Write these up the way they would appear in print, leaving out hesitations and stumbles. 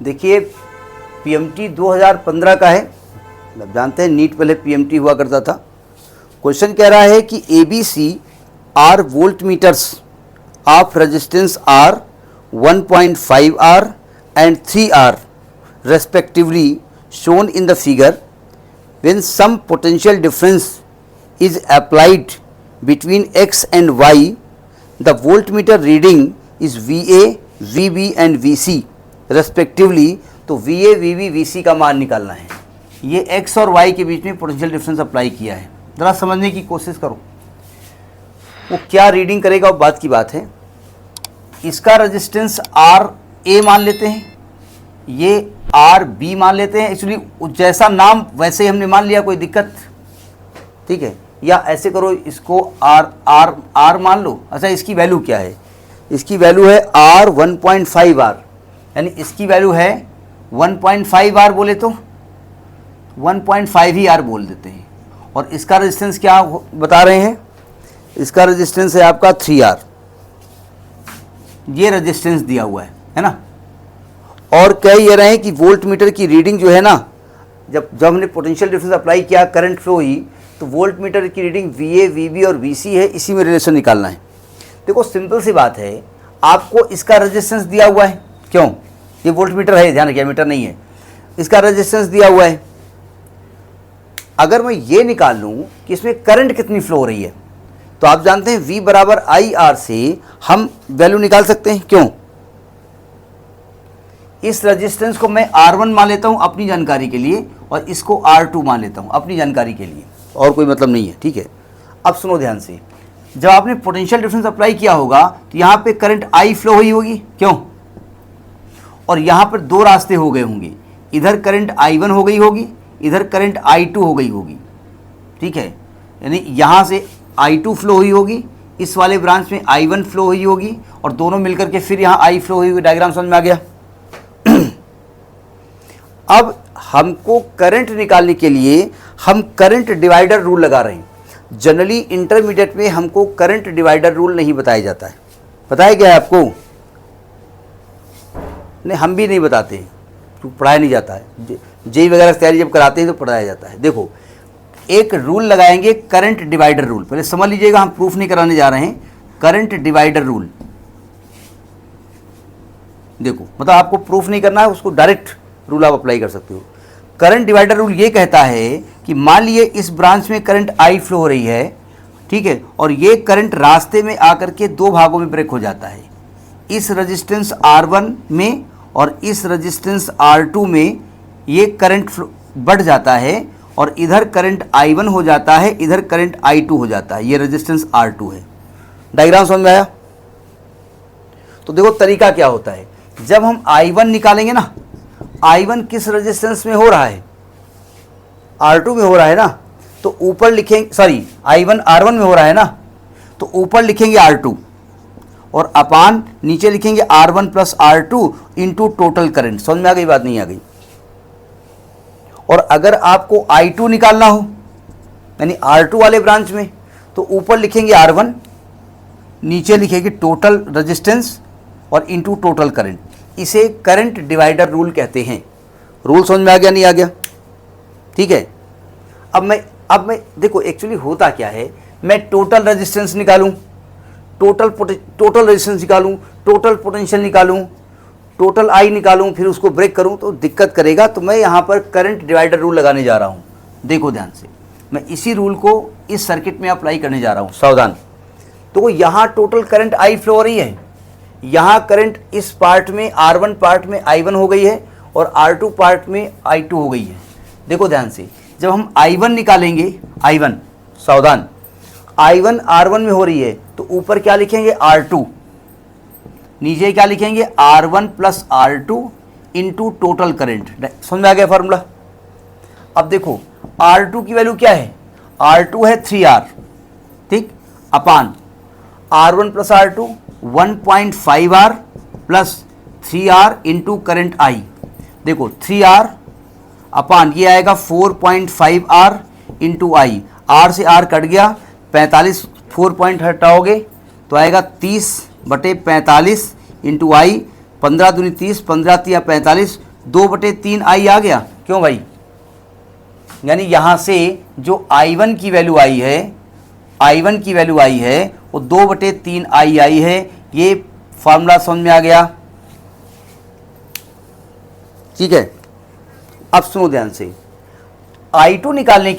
देखिए पीएमटी 2015 का है, मतलब जानते हैं नीट पहले पीएमटी हुआ करता था। क्वेश्चन कह रहा है कि ABC are voltmeters of resistance R 1.5 R and 3 R respectively shown in the figure. When some potential difference is applied between x and y, the voltmeter reading is VA, VB and VC respectively. तो VA, VB, VC का मान निकालना है। ये x और y के बीच में potential difference apply किया है, ज़रा समझने की कोशिश करो। वो क्या रीडिंग करेगा वो बात की बात है। इसका रेजिस्टेंस आर ए मान लेते हैं, ये आर बी मान लेते हैं। एक्चुअली जैसा नाम वैसे ही हमने मान लिया, कोई दिक्कत, ठीक है। या ऐसे करो, इसको आर आर आर मान लो। अच्छा, इसकी वैल्यू क्या है? इसकी वैल्यू है आर 1.5 आर, यानी इसकी वैल्यू है 1.5 आर, बोले तो 1.5 ही आर बोल देते हैं। और इसका रेजिस्टेंस क्या बता रहे हैं? इसका रेजिस्टेंस है आपका 3 आर। ये रेजिस्टेंस दिया हुआ है ना। और कह ये रहे हैं कि वोल्ट मीटर की रीडिंग जो है ना, जब हमने पोटेंशियल डिफरेंस अप्लाई किया, करंट फ्लो हुई, तो वोल्ट मीटर की रीडिंग VA, VB और VC है, इसी में रिलेशन निकालना है। देखो सिंपल सी बात है, आपको इसका रेजिस्टेंस दिया हुआ है, क्यों? ये वोल्ट मीटर है, ध्यान रखिए, मीटर नहीं है। इसका रेजिस्टेंस दिया हुआ है। अगर मैं ये निकाल लूँ कि इसमें करंट कितनी फ्लो हो रही है, तो आप जानते हैं V बराबर IR से हम वैल्यू निकाल सकते हैं, क्यों? इस रेजिस्टेंस को मैं R1 मान लेता हूं अपनी जानकारी के लिए, और इसको R2 मान लेता हूं अपनी जानकारी के लिए, और कोई मतलब नहीं है, ठीक है। अब सुनो ध्यान से, जब आपने पोटेंशियल डिफरेंस अप्लाई किया होगा तो यहाँ पे करंट I फ्लो हुई होगी, क्यों? और यहाँ पर दो रास्ते हो गए होंगे, इधर करंट I1 हो गई होगी, इधर करंट I2 हो गई होगी, ठीक है। यानी यहाँ से I2 फ्लो हुई होगी, इस वाले ब्रांच में I1 फ्लो हुई होगी, और दोनों मिलकर के फिर यहाँ I फ्लो हुई होगी। डायग्राम समझ में आ गया? अब हमको करंट निकालने के लिए हम करंट डिवाइडर रूल लगा रहे हैं। जनरली इंटरमीडिएट में हमको करंट डिवाइडर रूल नहीं बताया जाता है। बताया गया है आपको? नहीं, हम भी नहीं बताते हैं, तो पढ़ाया नहीं जाता है। जेई वगैरह की तैयारी जब कराते हैं तो पढ़ाया जाता है। देखो, एक रूल लगाएंगे, करंट डिवाइडर रूल। पहले समझ लीजिएगा, हम प्रूफ नहीं कराने जा रहे हैं। करंट डिवाइडर रूल, देखो, मतलब आपको प्रूफ नहीं करना है, उसको डायरेक्ट रूल आप अप्लाई कर सकते हो। करंट डिवाइडर रूल ये कहता है कि मान लिए इस ब्रांच में करंट I फ्लो हो रही है, ठीक है, और ये करंट रास्ते में आकर के दो भागों में ब्रेक हो जाता है, इस रेजिस्टेंस R1 में और इस रेजिस्टेंस R2 में। ये करंट बढ़ जाता है और इधर करंट I1 हो जाता है, इधर करंट I2 हो जाता है। ये रेजिस्टेंस R2 है। डायग्राम समझ में आया? तो देखो तरीका क्या होता है। जब हम I1 निकालेंगे ना, I1 किस रेजिस्टेंस में हो रहा है? R2 में हो रहा है ना, तो ऊपर लिखेंगे, सॉरी, I1 R1 में हो रहा है ना, तो ऊपर लिखेंगे R2 और अपान नीचे लिखेंगे R1 plus R2 into total current. समझ में आ गई बात? नहीं आ गई? और अगर आपको I2 निकालना हो, यानी R2 वाले ब्रांच में, तो ऊपर लिखेंगे R1, नीचे लिखेंगे टोटल रेजिस्टेंस और इंटू टोटल करंट। इसे करंट डिवाइडर रूल कहते हैं। रूल समझ में आ गया? नहीं आ गया? ठीक है। अब मैं देखो एक्चुअली होता क्या है, मैं टोटल रेजिस्टेंस निकालूं, टोटल रेजिस्टेंस निकालूं, टोटल पोटेंशियल निकालूं, टोटल I निकालूं, फिर उसको ब्रेक करूं तो दिक्कत करेगा। तो मैं यहाँ पर करंट डिवाइडर रूल लगाने जा रहा हूँ। देखो ध्यान से, मैं इसी रूल को इस सर्किट में अप्लाई करने जा रहा हूँ, सावधान। तो यहाँ टोटल करंट I फ्लो हो रही है, यहाँ करंट इस पार्ट में R1 पार्ट में I1 हो गई है और R2 पार्ट में I2 हो गई है। देखो ध्यान से, जब हम I1 निकालेंगे, I1, सावधान, I1 R1 में हो रही है, तो ऊपर क्या लिखेंगे? R2, नीचे क्या लिखेंगे? R1 plus R2 into total current. समझ में आ गया फॉर्मूला? अब देखो R2 की वैल्यू क्या है? R2 है 3R, ठीक, अपान R1 plus R2 1.5R plus 3R into current I। देखो 3R अपान ये आएगा 4.5R इंटू I। R से R कट गया, 45, 4 पॉइंट हटाओगे तो आएगा 30/45 इंटू I। 15 दूनी 30, 15 तिया 45, 2/3 आई आ गया। क्यों भाई? यानी यहाँ से जो I1 की वैल्यू आई है, I1 की वैल्यू आई है वो 2/3 आई है। ये फार्मूला समझ में आ गया? ठीक है। अब सुनो ध्यान से, I2 निकालने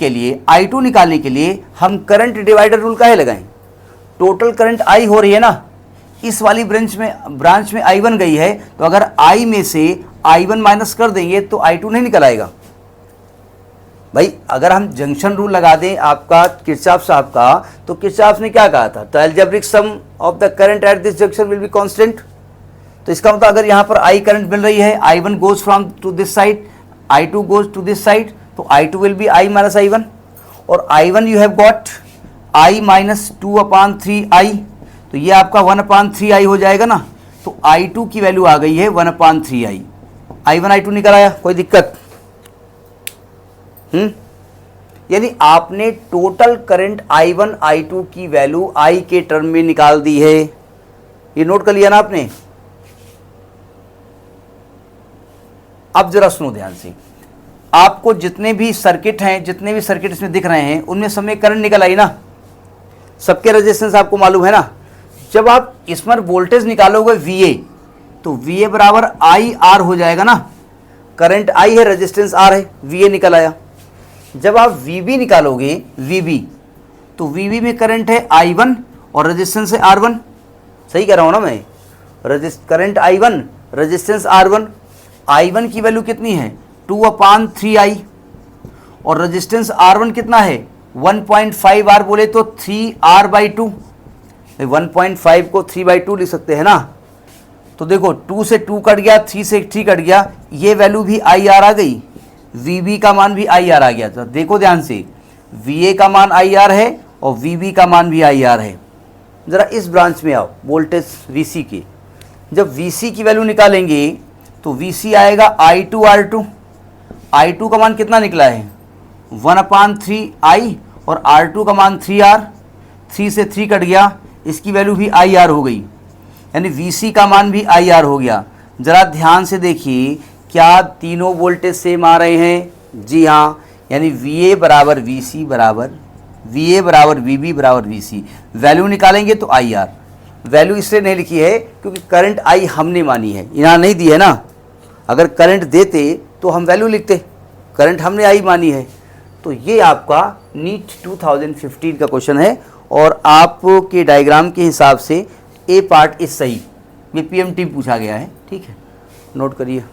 के लिए हम करंट डिवाइडर रूल काहे लगाएं? टोटल करंट I हो रही है ना, इस वाली ब्रांच में I1 गई है, तो अगर I में से I1 माइनस कर देंगे तो I2 नहीं निकल आएगा भाई। अगर हम जंक्शन रूल लगा दें आपका किरचॉफ साहब का, तो किरचॉफ ने क्या कहा था? The algebraic sum of the current at this junction will be constant. तो इसका मतलब अगर यहाँ पर I करंट मिल रही है, I1 goes from to this side, I2 goes to this side, तो I2 will be I minus I1, और I1 you have got I minus 2/3I, तो ये आपका 1/3I हो जाएगा ना। तो I2 की वैल्यू आ गई है 1/3I। I1 I2 निकल आया, कोई दिक्कत? यानी आपने टोटल करंट I1 I2 की वैल्यू I के टर्म में निकाल दी है। ये नोट कर लिया ना आपने? अब जरा सुनो ध्यान से, आपको जितने भी सर्किट इसमें दिख रहे हैं, उनमें सब में करंट निकल आई ना, सबके रेजिस्टेंस आपको मालूम है ना। जब आप इसमें वोल्टेज निकालोगे VA, तो VA बराबर IR हो जाएगा ना। करंट I है, रेजिस्टेंस R है, VA निकल आया। जब आप VB निकालोगे, VB, तो VB में करंट है I1 और रेजिस्टेंस है R1। सही कह रहा हूँ ना मैं? Current I1, resistance R1। I1 की वैल्यू कितनी है? 2/3I, और रेजिस्टेंस R1 कितना है? 1.5R, बोले तो 3R/2। 1.5 को 3/2 लिख सकते हैं ना। तो देखो 2 से 2 कट गया, 3 से 3 कट गया, ये वैल्यू भी IR आ गई, VB का मान भी IR आ गया। तो देखो ध्यान से, VA का मान IR है और VB का मान भी IR है। ज़रा इस ब्रांच में आओ, वोल्टेज VC की। जब VC की वैल्यू निकालेंगे तो VC आएगा I2R2। I2 का मान कितना निकला है? 1/3I, और R2 का मान 3R। 3 से 3 कट गया, इसकी वैल्यू भी IR हो गई, यानी VC का मान भी IR हो गया। ज़रा ध्यान से देखिए, क्या तीनों वोल्टेज सेम आ रहे हैं? जी हाँ, यानी VA बराबर VC बराबर VA बराबर VB बराबर VC। वैल्यू निकालेंगे तो IR। वैल्यू इसलिए नहीं लिखी है क्योंकि करंट I हमने मानी है, यहाँ नहीं दी है ना। अगर करंट देते तो हम वैल्यू लिखते, करंट हमने I मानी है। तो ये आपका नीट 2015 का क्वेश्चन है, और आपके डायग्राम के हिसाब से A पार्ट इस सही, ये PMT पूछा गया है। ठीक है, नोट करिए।